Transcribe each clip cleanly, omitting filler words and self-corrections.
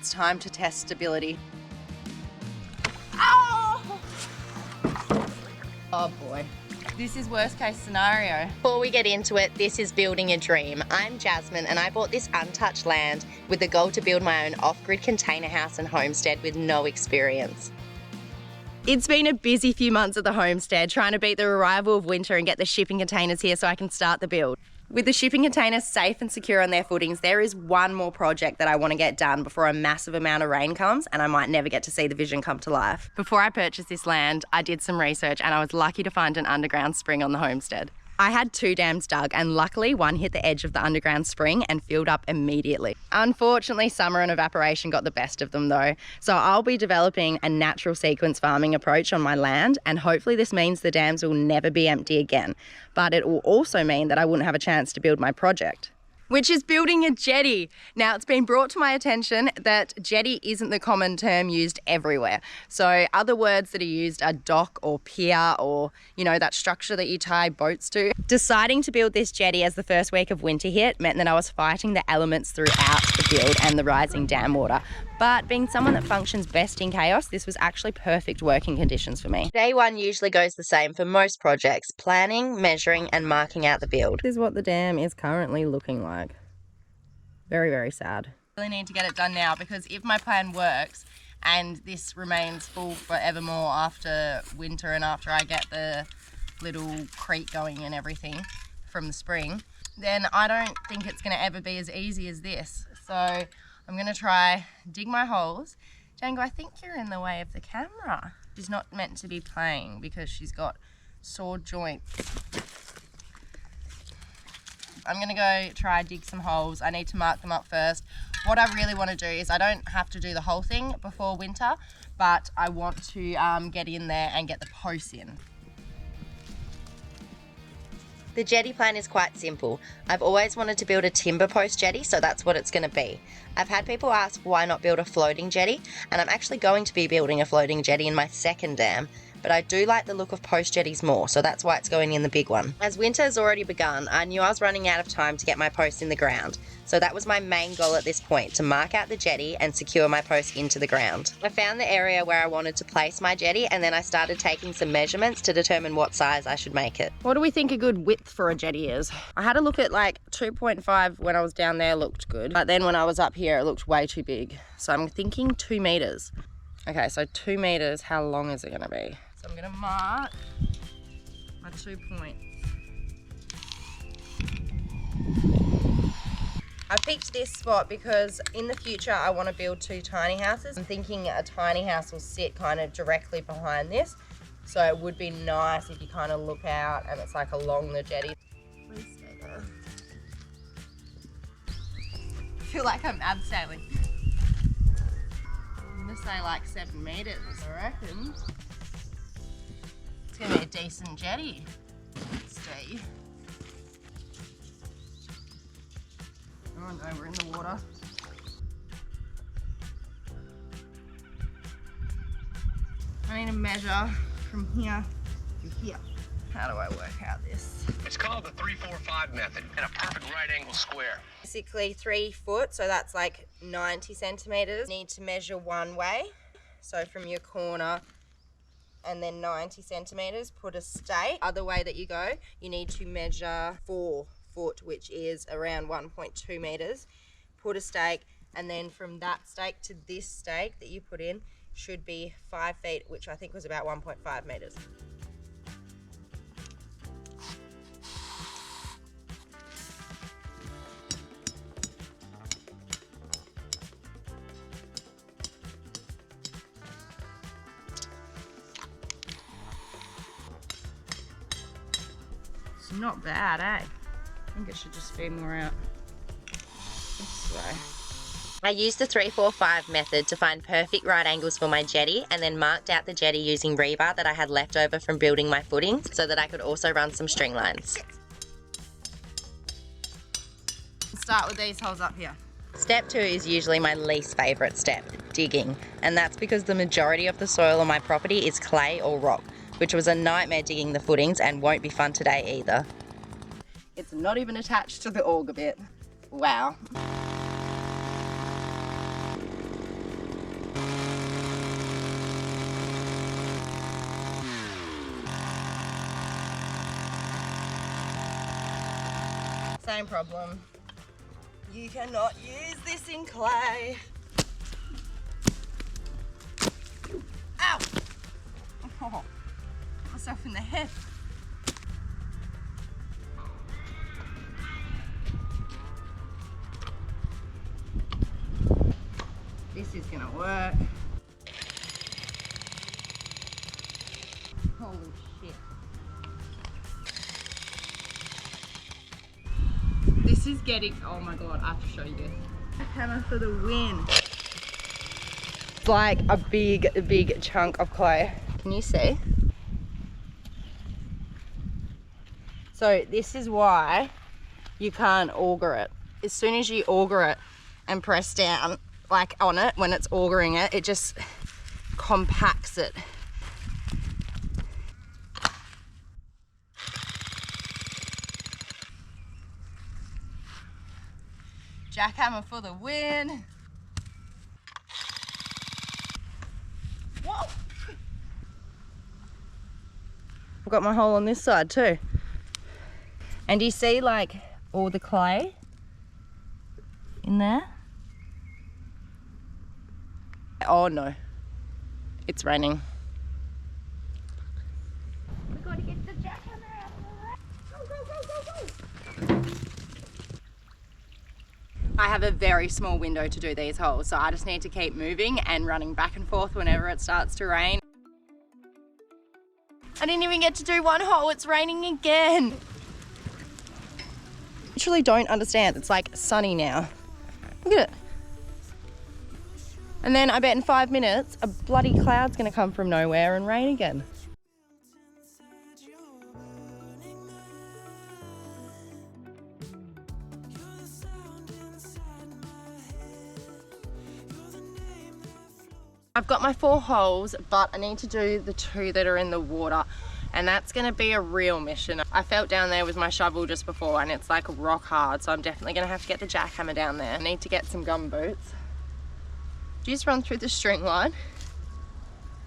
it's time to test stability. Oh! Oh boy. This is worst case scenario. Before we get into it, this is building a dream. I'm Jasmine and I bought this untouched land with the goal to build my own off-grid container house and homestead with no experience. It's been a busy few months at the homestead, trying to beat the arrival of winter and get the shipping containers here so I can start the build. With the shipping containers safe and secure on their footings, there is one more project that I want to get done before a massive amount of rain comes and I might never get to see the vision come to life. Before I purchased this land, I did some research and I was lucky to find an underground spring on the homestead. I had 2 dams dug and luckily one hit the edge of the underground spring and filled up immediately. Unfortunately, summer and evaporation got the best of them though, so I'll be developing a natural sequence farming approach on my land, and hopefully this means the dams will never be empty again. But it will also mean that I wouldn't have a chance to build my project, which is building a jetty. Now, it's been brought to my attention that jetty isn't the common term used everywhere. So other words that are used are dock or pier or, you know, that structure that you tie boats to. Deciding to build this jetty as the first week of winter hit meant that I was fighting the elements throughout the build and the rising dam water. But being someone that functions best in chaos, this was actually perfect working conditions for me. Day one usually goes the same for most projects: planning, measuring and marking out the build. This is what the dam is currently looking like. Very, very sad. I really need to get it done now because if my plan works and this remains full forevermore after winter and after I get the little creek going and everything from the spring, then I don't think it's going to ever be as easy as this. So I'm going to try dig my holes. Django, I think you're in the way of the camera. She's not meant to be playing because she's got sore joints. I'm gonna go try dig some holes. I need to mark them up first. What I really want to do is I don't have to do the whole thing before winter, but I want to get in there and get the posts in. The jetty plan is quite simple. I've always wanted to build a timber post jetty, so that's what it's going to be. I've had people ask why not build a floating jetty, and I'm actually going to be building a floating jetty in my second dam, but I do like the look of post jetties more, so that's why it's going in the big one. As winter has already begun, I knew I was running out of time to get my posts in the ground, so that was my main goal at this point, to mark out the jetty and secure my posts into the ground. I found the area where I wanted to place my jetty, and then I started taking some measurements to determine what size I should make it. What do we think a good width for a jetty is? I had a look at like 2.5 when I was down there, looked good, but then when I was up here it looked way too big. So I'm thinking 2 meters. Okay, so 2 meters, how long is it gonna be? So I'm gonna mark my 2 points. I picked this spot because in the future I want to build 2 tiny houses. I'm thinking a tiny house will sit kind of directly behind this, so it would be nice if you kind of look out and it's like along the jetty. Please stay there. I feel like I'm abseiling. I'm gonna say like 7 meters, I reckon. It's gonna be a decent jetty. Let's see. Oh no, we're in the water. I need to measure from here to here. How do I work out this? It's called the 3-4-5 method and a perfect right angle square. Basically 3 foot, so that's like 90 centimeters. You need to measure one way. So from your corner and then 90 centimeters, put a stake. Other way that you go, you need to measure 4 foot, which is around 1.2 meters. Put a stake, and then from that stake to this stake that you put in should be 5 feet, which I think was about 1.5 meters. It's not bad, eh? I think it should just be more out this way. I used the 3-4-5 method to find perfect right angles for my jetty, and then marked out the jetty using rebar that I had left over from building my footings so that I could also run some string lines. Start with these holes up here. Step 2 is usually my least favourite step, digging, and that's because the majority of the soil on my property is clay or rock, which was a nightmare digging the footings and won't be fun today either. It's not even attached to the auger bit. Wow. Same problem. You cannot use this in clay. Ow! Oh, myself in the head. This is gonna work. Holy shit. This is getting, oh my god, I have to show you this. A hammer for the win. It's like a big chunk of clay. Can you see? So this is why you can't auger it. As soon as you auger it and press down like on it, when it's augering it, it just compacts it. Jackhammer for the win. Whoa! I've got my hole on this side too. And do you see like all the clay in there? Oh no, it's raining. We gotta get the jackhammer out of the way. Go, go, go, go, go. I have a very small window to do these holes, so I just need to keep moving and running back and forth whenever it starts to rain. I didn't even get to do one hole, it's raining again. Literally don't understand, it's like sunny now. Look at it. And then I bet in 5 minutes, a bloody cloud's gonna come from nowhere and rain again. I've got my 4 holes, but I need to do the 2 that are in the water, and that's gonna be a real mission. I felt down there with my shovel just before and it's like rock hard, so I'm definitely gonna have to get the jackhammer down there. I need to get some gum boots. Just run through the string line.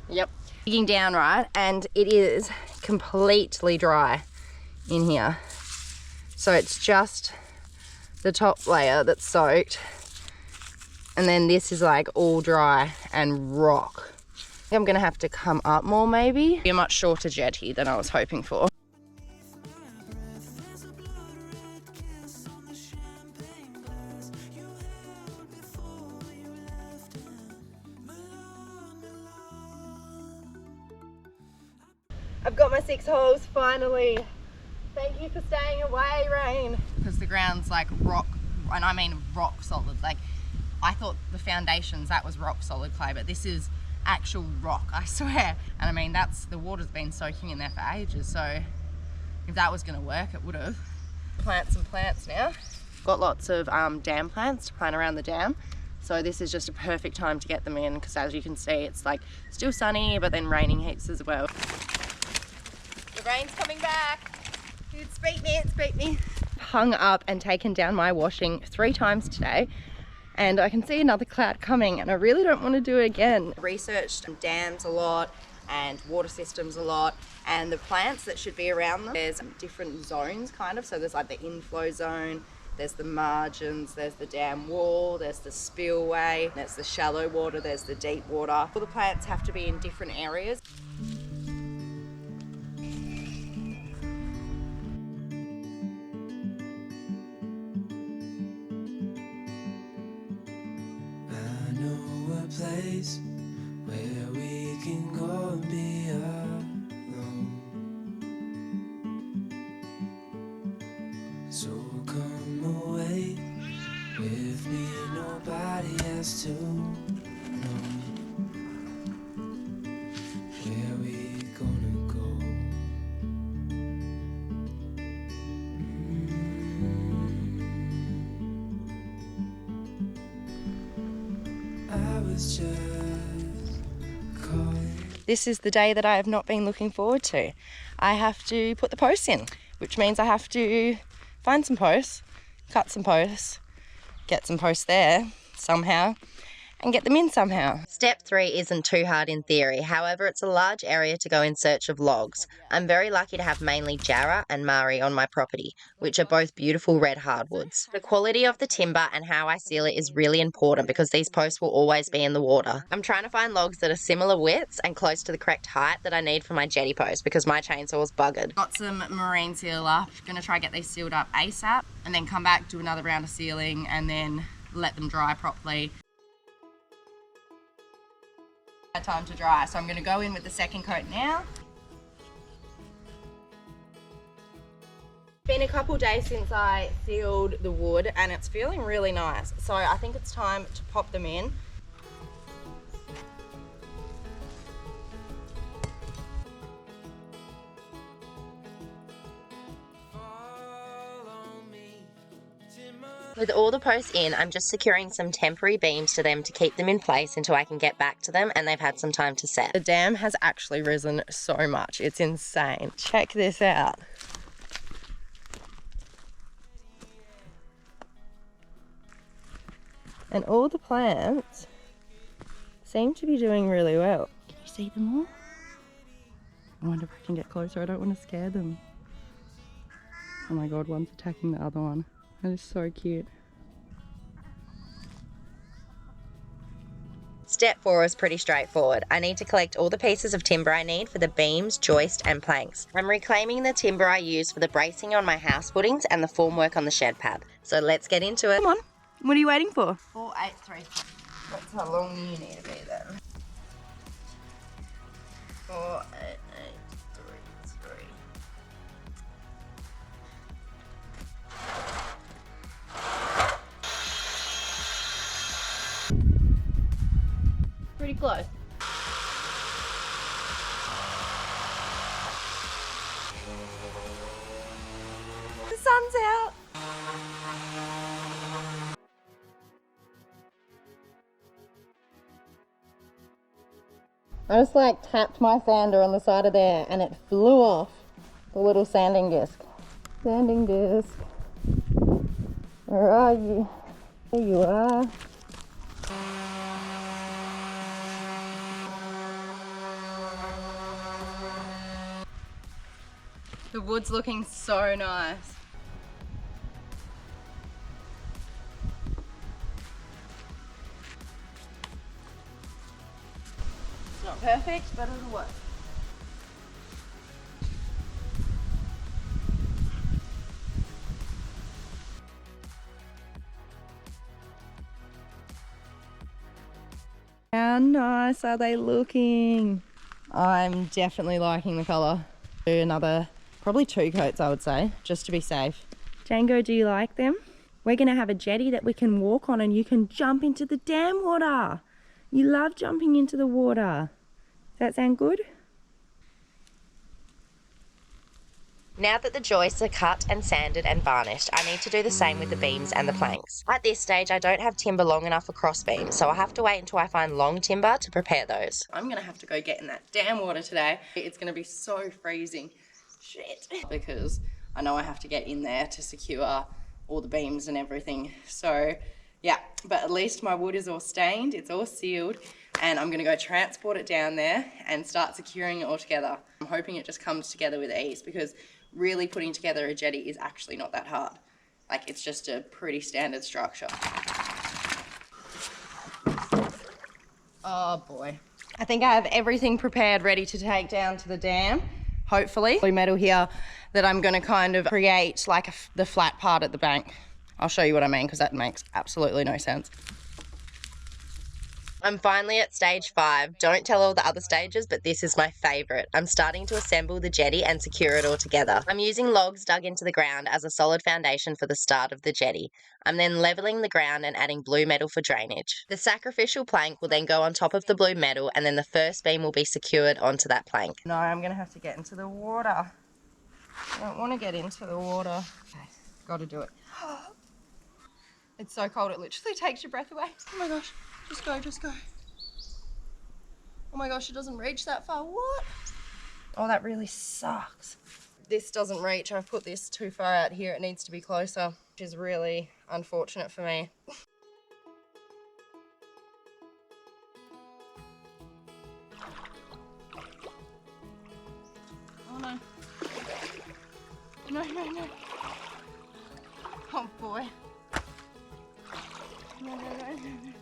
Yep. Digging down, right, and it is completely dry in here. So it's just the top layer that's soaked. And then this is like all dry and rock. I'm gonna have to come up more maybe. Be a much shorter jetty than I was hoping for. I've got my 6 holes finally. Thank you for staying away, rain. Because the ground's like rock, and I mean rock solid. Like I thought the foundations, that was rock solid clay, but this is actual rock, I swear. And I mean, the water's been soaking in there for ages, so if that was gonna work, it would have. Plant some plants now. Got lots of dam plants to plant around the dam. So this is just a perfect time to get them in, because as you can see, it's like still sunny, but then raining heaps as well. The rain's coming back. It's beat me, it's beat me. Hung up and taken down my washing 3 times today, and I can see another cloud coming, and I really don't want to do it again. Researched dams a lot and water systems a lot, and the plants that should be around them, there's different zones kind of. So there's like the inflow zone, there's the margins, there's the dam wall, there's the spillway, there's the shallow water, there's the deep water. All the plants have to be in different areas. Place where we can go and be alone. So come away with me, nobody has to know where we gonna go. I was just calling. This is the day that I have not been looking forward to. I have to put the posts in, which means I have to find some posts, cut some posts, get some posts there somehow, and get them in somehow. Step 3 isn't too hard in theory, however it's a large area to go in search of logs. I'm very lucky to have mainly Jarrah and Mari on my property, which are both beautiful red hardwoods. The quality of the timber and how I seal it is really important because these posts will always be in the water. I'm trying to find logs that are similar widths and close to the correct height that I need for my jetty post because my chainsaw's buggered. Got some marine sealer. Gonna try get these sealed up ASAP and then come back, do another round of sealing and then let them dry properly. Time to dry, so I'm gonna go in with the second coat now. Been a couple days since I sealed the wood and it's feeling really nice, so I think it's time to pop them in. With all the posts in, I'm just securing some temporary beams to them to keep them in place until I can get back to them and they've had some time to set. The dam has actually risen so much, it's insane. Check this out. And all the plants seem to be doing really well. Can you see them all? I wonder if I can get closer, I don't want to scare them. Oh my god, one's attacking the other one. That is so cute. Step 4 is pretty straightforward. I need to collect all the pieces of timber I need for the beams, joist and planks. I'm reclaiming the timber I use for the bracing on my house footings and the formwork on the shed pad. So let's get into it. Come on, what are you waiting for? 4, 8, 3. That's how long you need to be then. 4, 8, 8, 3, 3. Pretty close. The sun's out. I just like tapped my sander on the side of there and it flew off the little sanding disc. Sanding disc. Where are you? There you are. The wood's looking so nice. It's not perfect, but it'll work. How nice are they looking? I'm definitely liking the colour. Do another, probably 2 coats I would say, just to be safe. Django, do you like them? We're gonna have a jetty that we can walk on and you can jump into the dam water. You love jumping into the water. Does that sound good? Now that the joists are cut and sanded and varnished, I need to do the same with the beams and the planks. At this stage, I don't have timber long enough for cross beams, so I have to wait until I find long timber to prepare those. I'm gonna have to go get in that dam water today. It's gonna be so freezing. Shit. Because I know I have to get in there to secure all the beams and everything. So yeah, but at least my wood is all stained, it's all sealed, and I'm gonna go transport it down there and start securing it all together. I'm hoping it just comes together with ease because really putting together a jetty is actually not that hard. Like, it's just a pretty standard structure. Oh boy. I think I have everything prepared, ready to take down to the dam, hopefully. Blue metal here that I'm gonna kind of create like the flat part at the bank. I'll show you what I mean because that makes absolutely no sense. I'm finally at stage 5. Don't tell all the other stages, but this is my favourite. I'm starting to assemble the jetty and secure it all together. I'm using logs dug into the ground as a solid foundation for the start of the jetty. I'm then levelling the ground and adding blue metal for drainage. The sacrificial plank will then go on top of the blue metal and then the first beam will be secured onto that plank. No, I'm gonna have to get into the water. I don't want to get into the water. Okay, gotta do it. It's so cold, it literally takes your breath away. Oh my gosh, just go, just go. Oh my gosh, it doesn't reach that far, what? Oh, that really sucks. This doesn't reach, I've put this too far out here, it needs to be closer, which is really unfortunate for me. Oh no. No, no, no. Oh boy. No, no, no, no, no.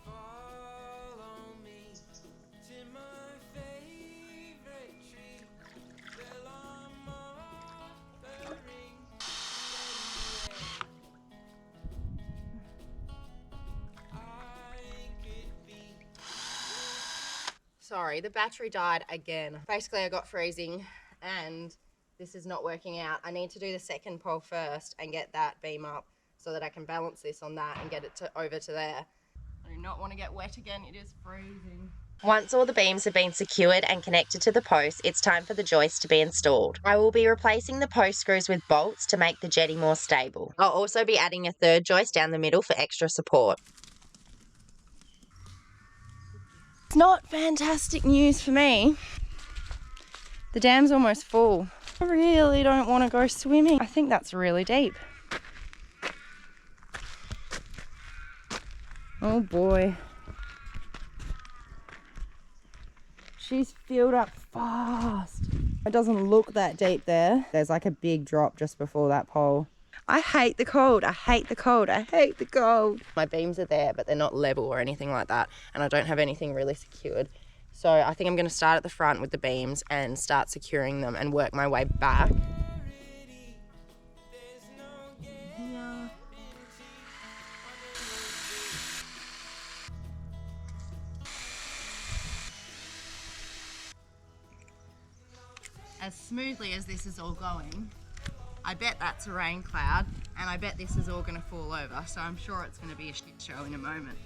Follow me to my favorite tree. Till I'm offering I could be. Sorry, the battery died again. Basically, I got freezing and this is not working out. I need to do the second pole first and get that beam up so that I can balance this on that and get it over to there. I do not want to get wet again. It is freezing. Once all the beams have been secured and connected to the post, it's time for the joist to be installed. I will be replacing the post screws with bolts to make the jetty more stable. I'll also be adding a third joist down the middle for extra support. It's not fantastic news for me. The dam's almost full. I really don't want to go swimming. I think that's really deep. Oh boy. She's filled up fast. It doesn't look that deep there. There's like a big drop just before that pole. I hate the cold. I hate the cold. I hate the cold. My beams are there, but they're not level or anything like that. And I don't have anything really secured. So I think I'm going to start at the front with the beams and start securing them and work my way back. As smoothly as this is all going, I bet that's a rain cloud and I bet this is all going to fall over. So I'm sure it's going to be a shit show in a moment.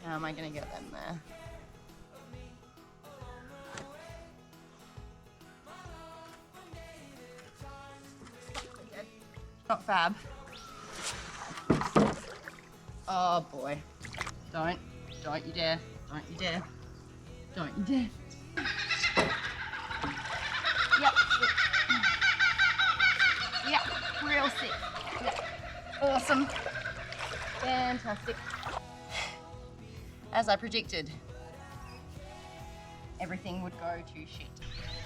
How am I going to get them there? Not fab. Oh boy. Don't you dare. Don't you dare. Don't you dare. Yep. Yep. Real sick. Yep. Awesome. Fantastic. As I predicted, everything would go to shit.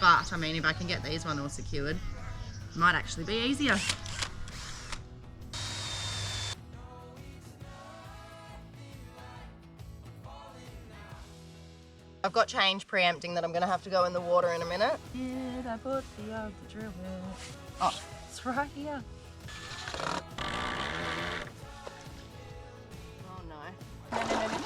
But, I mean, if I can get these one all secured, it might actually be easier. I've got change preempting that I'm going to have to go in the water in a minute. Did I put the drill bit? Oh, it's right here. Oh no. No, no, no, no.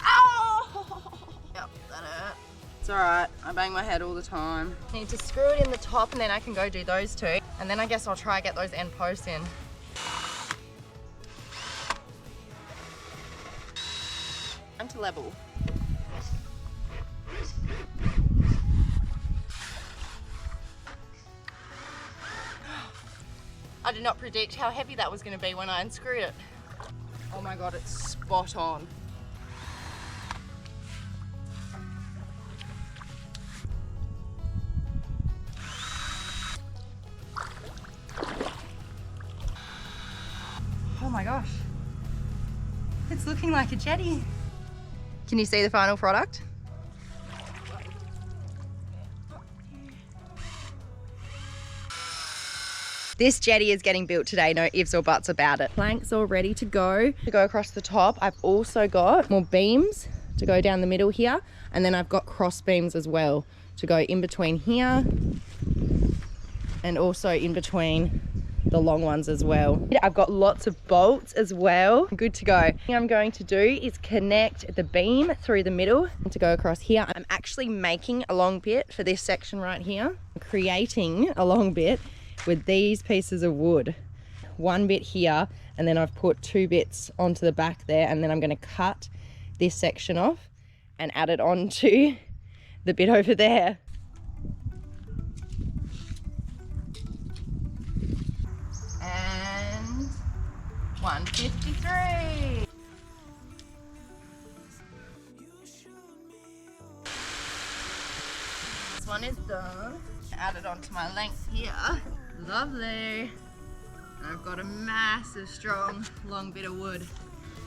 Ow! Yep, that hurt. It's alright, I bang my head all the time. Need to screw it in the top and then I can go do those two. And then I guess I'll try get those end posts in. Time to level. I did not predict how heavy that was going to be when I unscrewed it. Oh my god, it's spot on. Oh my gosh. It's looking like a jetty. Can you see the final product? This jetty is getting built today, no ifs or buts about it. Planks all ready to go across the top. I've also got more beams to go down the middle here, and then I've got cross beams as well to go in between here and also in between the long ones as well. I've got lots of bolts as well. Good to go. What I'm going to do is connect the beam through the middle to go across here. I'm actually making a long bit for this section right here. I'm creating a long bit with these pieces of wood. One bit here, and then I've put two bits onto the back there, and then I'm going to cut this section off and add it onto the bit over there. And 153. This one is done. Add it onto my length here. Lovely. I've got a massive, strong, long bit of wood.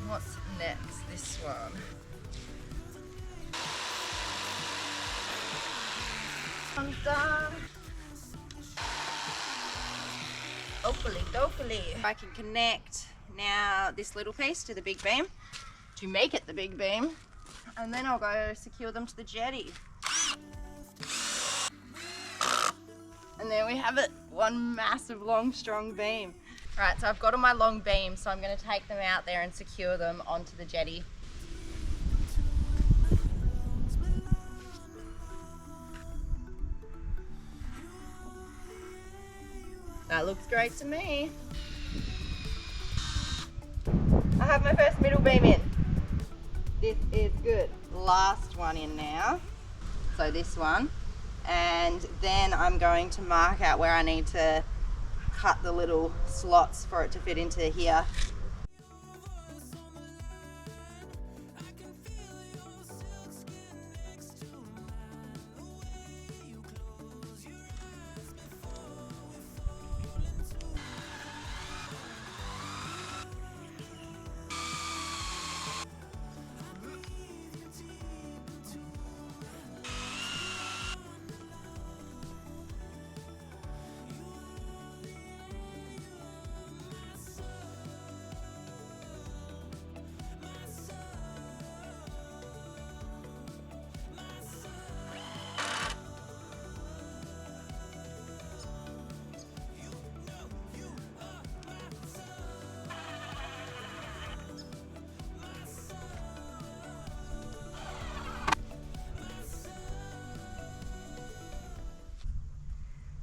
What's next? This one. I'm done. Hopefully. I can connect now this little piece to the big beam to make it the big beam, and then I'll go secure them to the jetty. And there we have it, one massive, long, strong beam. Right, so I've got all my long beams, so I'm going to take them out there and secure them onto the jetty. That looks great to me. I have my first middle beam in. This is good. Last one in now. So this one. And then I'm going to mark out where I need to cut the little slots for it to fit into here.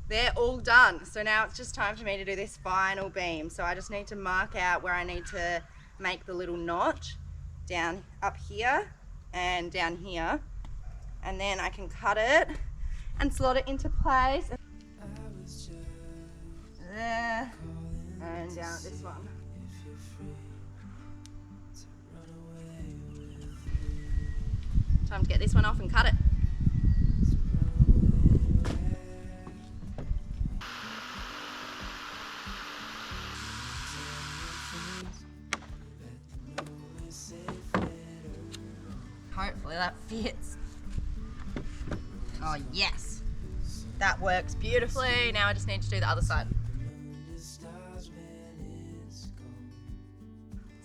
They're all done. So now it's just time for me to do this final beam. So I just need to mark out where I need to make the little notch down up here and down here. And then I can cut it and slot it into place. There, and down at this one. Time to get this one off and cut it. Hopefully that fits. Oh yes, that works beautifully. Now I just need to do the other side. Let's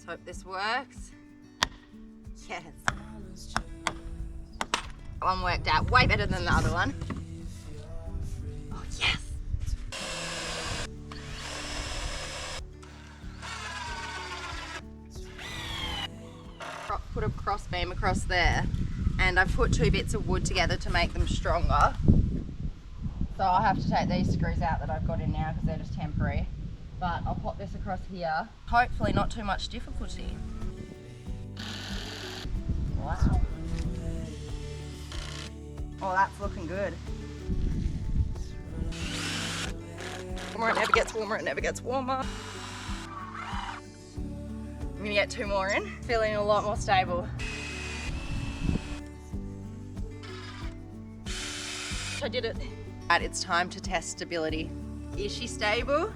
hope this works. Yes. That one worked out way better than the other one. Oh yes. Put a cross beam across there, and I've put two bits of wood together to make them stronger. So I'll have to take these screws out that I've got in now because they're just temporary. But I'll pop this across here. Hopefully not too much difficulty. Wow. Oh, that's looking good. Warmer, it never gets warmer, it never gets warmer. I'm gonna get two more in. Feeling a lot more stable. I did it. Right, it's time to test stability. Is she stable?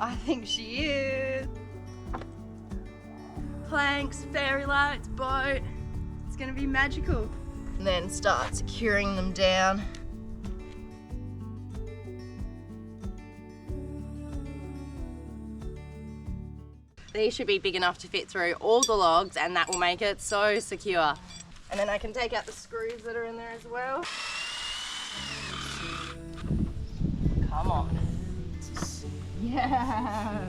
I think she is. Planks, fairy lights, boat. It's gonna be magical. And then start securing them down. These should be big enough to fit through all the logs, and that will make it so secure. And then I can take out the screws that are in there as well. Come on. Yeah.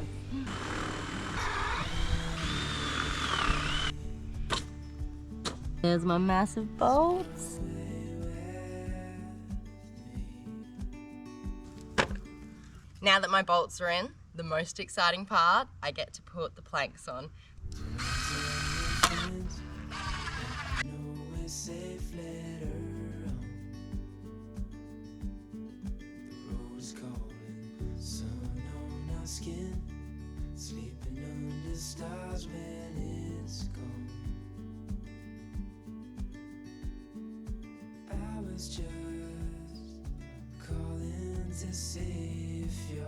There's my massive bolts. Now that my bolts are in, the most exciting part, I get to put the planks on. Sleeping under stars when it's gone. I was just to see if you're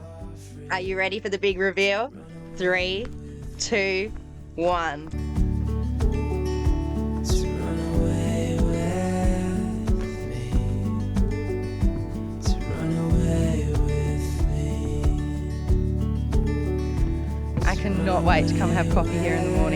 free. Are you ready for the big reveal? 3, 2, 1. To run away with me. To run away with me. I cannot wait to come have coffee here in the morning.